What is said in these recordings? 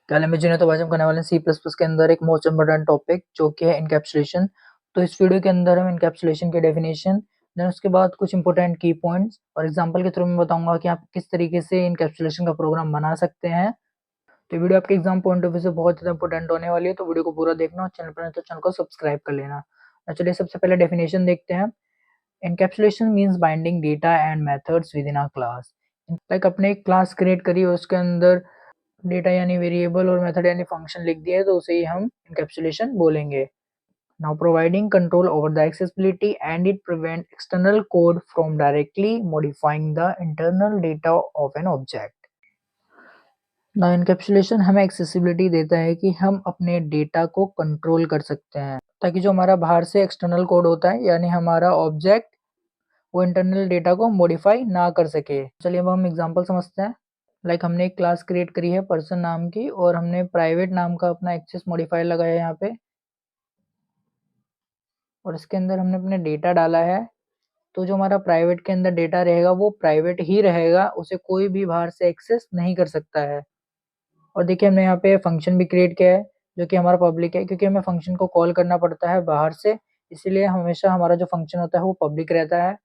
कल हम तो आज हम करने वाले हैं सी प्लस प्लस के अंदर एक मोस्ट इम्पोर्टेंट टॉपिक जो कि है इनकैप्सुलेशन। तो इस वीडियो के अंदर हम इनकैप्सुलेशन की डेफिनेशन, देन उसके बाद कुछ इंपॉर्टेंट की पॉइंट्स और एग्जांपल के थ्रू मैं बताऊंगा कि आप किस तरीके से इनकैप्सुलेशन का प्रोग्राम बना सकते हैं। तो वीडियो आपके एग्जाम पॉइंट ऑफ व्यू से बहुत ज़्यादा इंपॉर्टेंट होने वाली है, तो वीडियो को पूरा देखना और चैनल पर नहीं तो चैनल को सब्सक्राइब कर लेना। तो चलिए सबसे पहले डेफिनेशन देखते हैं। Encapsulation means binding data and methods with in a class. Like अपने एक क्लास क्रिएट करी और उसके अंदर डेटा यानी वेरिएबल और मेथड यानी फंक्शन लिख दिया है, तो उसे ही हम एनकैप्सुलेशन बोलेंगे। Now providing control over the accessibility and it prevent external code from directly modifying the internal data of an object. Now encapsulation हमें एक्सेसिबिलिटी देता है कि हम अपने डेटा को कंट्रोल कर सकते हैं, ताकि जो हमारा बाहर से एक्सटर्नल कोड होता है यानी हमारा ऑब्जेक्ट वो इंटरनल डेटा को मॉडिफाई ना कर सके। चलिए अब हम एग्जांपल समझते हैं। लाइक हमने एक क्लास क्रिएट करी है पर्सन नाम की और हमने प्राइवेट नाम का अपना एक्सेस मॉडिफायर लगाया है यहाँ पे, और इसके अंदर हमने अपने डेटा डाला है। तो जो हमारा प्राइवेट के अंदर डेटा रहेगा वो प्राइवेट ही रहेगा, उसे कोई भी बाहर से एक्सेस नहीं कर सकता है। और देखिए हमने यहाँ पे फंक्शन भी क्रिएट किया है जो कि हमारा पब्लिक है, क्योंकि हमें फंक्शन को कॉल करना पड़ता है बाहर से, इसीलिए हमेशा हमारा जो फंक्शन होता है वो पब्लिक रहता है।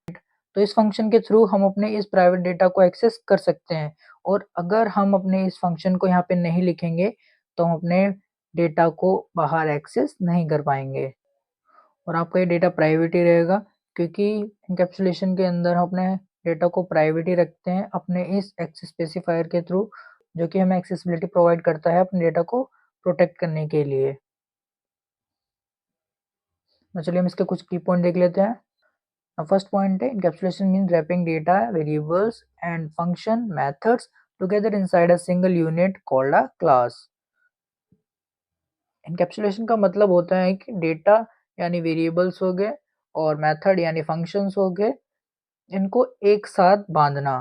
तो इस फंक्शन के थ्रू हम अपने इस प्राइवेट डेटा को एक्सेस कर सकते हैं, और अगर हम अपने इस फंक्शन को यहाँ पे नहीं लिखेंगे तो हम अपने डेटा को बाहर एक्सेस नहीं कर पाएंगे, और आपका ये डेटा प्राइवेट ही रहेगा, क्योंकि एनकैप्सुलेशन के अंदर हम अपने डेटा को प्राइवेट ही रखते हैं अपने इस एक्सेस स्पेसिफायर के थ्रू, जो कि हमें एक्सेसिबिलिटी प्रोवाइड करता है अपने डेटा को प्रोटेक्ट करने के लिए। तो चलिए हम इसके कुछ की पॉइंट देख लेते हैं। फर्स्ट पॉइंट है encapsulation mean wrapping data variables and function methods together inside a single unit called a class. Encapsulation का मतलब होता है कि डेटा यानी वेरिएबल्स हो गए और मेथड यानी फंक्शंस हो गए, इनको एक साथ बांधना,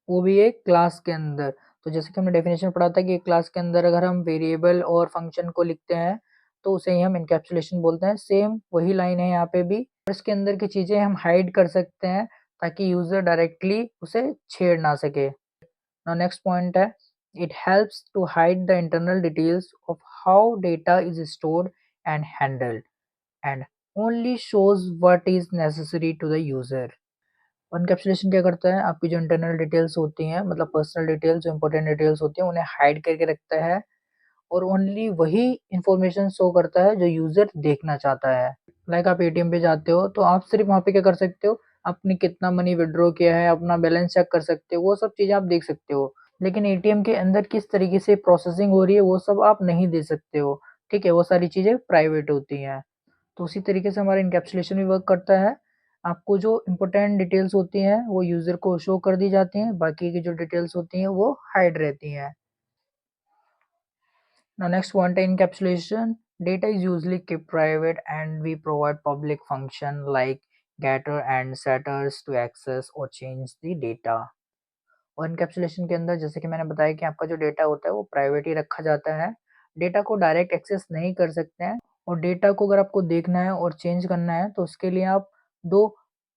वो भी एक क्लास के अंदर। तो जैसे कि हमने डेफिनेशन पढ़ा था कि एक क्लास के अंदर अगर हम वेरिएबल और फंक्शन को लिखते हैं तो उसे ही हम एनकैप्सुलेशन बोलते हैं। सेम वही लाइन है यहाँ पे भी, और इसके अंदर की चीज़ें हम हाइड कर सकते हैं ताकि यूज़र डायरेक्टली उसे छेड़ ना सके। नाउ नेक्स्ट पॉइंट है it helps to hide the internal details of how data is stored and handled and only shows what is necessary to the user. Encapsulation क्या करता है, आपकी जो इंटरनल डिटेल्स होती हैं मतलब पर्सनल डिटेल्स जो इंपॉर्टेंट डिटेल्स होती हैं उन्हें हाइड करके रखता है, और ओनली वही इंफॉर्मेशन शो करता है जो यूजर देखना चाहता है। लाइक आप एटीएम पे जाते हो तो आप सिर्फ वहाँ पे क्या कर सकते हो, आपने कितना मनी विड्रॉ किया है, अपना बैलेंस चेक कर सकते हो, वो सब चीज़ें आप देख सकते हो। लेकिन एटीएम के अंदर किस तरीके से प्रोसेसिंग हो रही है वो सब आप नहीं दे सकते हो, ठीक है, वो सारी चीज़ें प्राइवेट होती हैं। तो उसी तरीके से हमारा इनकैप्सुलेशन भी वर्क करता है। आपको जो इम्पोर्टेंट डिटेल्स होती हैं वो यूज़र को शो कर दी जाती हैं, बाकी की जो डिटेल्स होती हैं वो हाइड रहती हैं। Now next one, encapsulation. Data is usually kept private and we provide public function like getter and setters to access or change the data. और इनकैप्सुलेशन के अंदर जैसे कि मैंने बताया कि आपका जो डेटा होता है वो प्राइवेट ही रखा जाता है, डेटा को डायरेक्ट एक्सेस नहीं कर सकते हैं, और डेटा को अगर आपको देखना है और चेंज करना है तो उसके लिए आप दो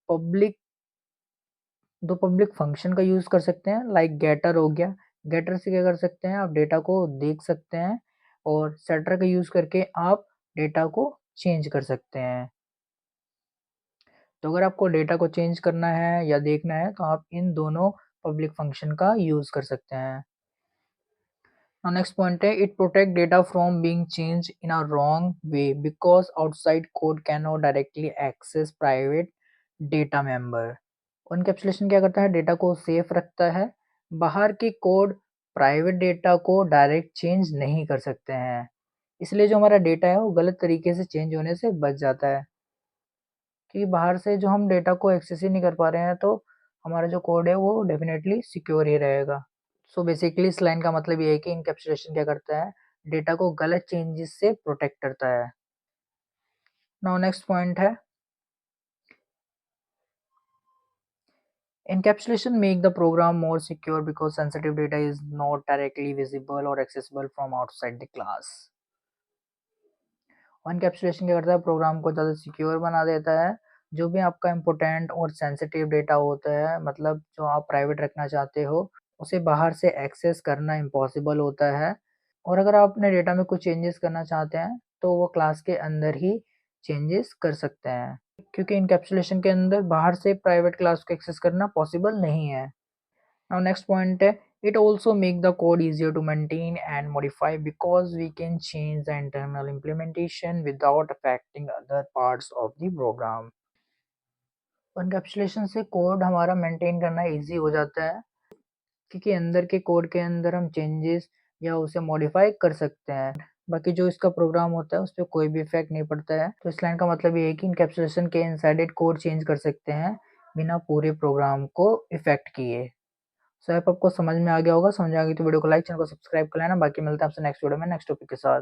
पब्लिक दो पब्लिक फंक्शन का यूज़ कर सकते हैं। लाइक गेटर हो गया, गेटर से क्या कर सकते हैं आप डेटा को देख सकते हैं, और सेटर का यूज़ करके आप डेटा को चेंज कर सकते हैं। तो अगर आपको डेटा को चेंज करना है या देखना है तो आप इन दोनों पब्लिक फंक्शन का यूज़ कर सकते हैं। नेक्स्ट पॉइंट है it protect data from being change in a wrong way because outside code can not directly access private data member. Encapsulation क्या करता है, डेटा को सेफ रखता है, बाहर की कोड प्राइवेट डेटा को डायरेक्ट चेंज नहीं कर सकते हैं, इसलिए जो हमारा डेटा है वो गलत तरीके से चेंज होने से बच जाता है, क्योंकि बाहर से जो हम डेटा को एक्सेस ही नहीं कर पा रहे हैं तो हमारा जो कोड है वो डेफिनेटली सिक्योर ही रहेगा। सो बेसिकली इस लाइन का मतलब ये है कि इनकैप्सुलेशन क्या करता है, डेटा को गलत चेंजेस से प्रोटेक्ट करता है। नाउ नेक्स्ट पॉइंट है encapsulation make the program more secure because sensitive data is not directly visible or accessible from outside the class। encapsulation क्या करता है, प्रोग्राम को ज़्यादा सिक्योर बना देता है। जो भी आपका इम्पोर्टेंट और सेंसिटिव डेटा होता है, मतलब जो आप प्राइवेट रखना चाहते हो, उसे बाहर से एक्सेस करना इम्पॉसिबल होता है। और अगर आप अपने डेटा में कुछ चेंजेस करना चाहते हैं तो वो क्लास के अंदर ही चेंजेस कर सकते हैं, क्योंकि इनकैप्सुलेशन के अंदर बाहर से प्राइवेट क्लास को एक्सेस करना पॉसिबल नहीं है। नाउ नेक्स्ट पॉइंट है, it also make the code easier to maintain and modify because we can change the internal implementation without affecting other parts of the program। Encapsulation से code हमारा maintain करना easy हो जाता है, क्योंकि अंदर के कोड के अंदर हम चेंजेस या उसे मॉडिफाई कर सकते हैं। बाकी जो इसका प्रोग्राम होता है उस पर कोई भी इफेक्ट नहीं पड़ता है। तो इस लाइन का मतलब ये है कि इनकैप्सुलेशन के इनसाइडेड कोड चेंज कर सकते हैं बिना पूरे प्रोग्राम को इफेक्ट किए। सो आपको समझ में आ गया होगा। समझ आ गई तो वीडियो को लाइक, चैनल को सब्सक्राइब कर लेना। बाकी मिलते हैं आपसे नेक्स्ट वीडियो में नेक्स्ट टॉपिक के साथ।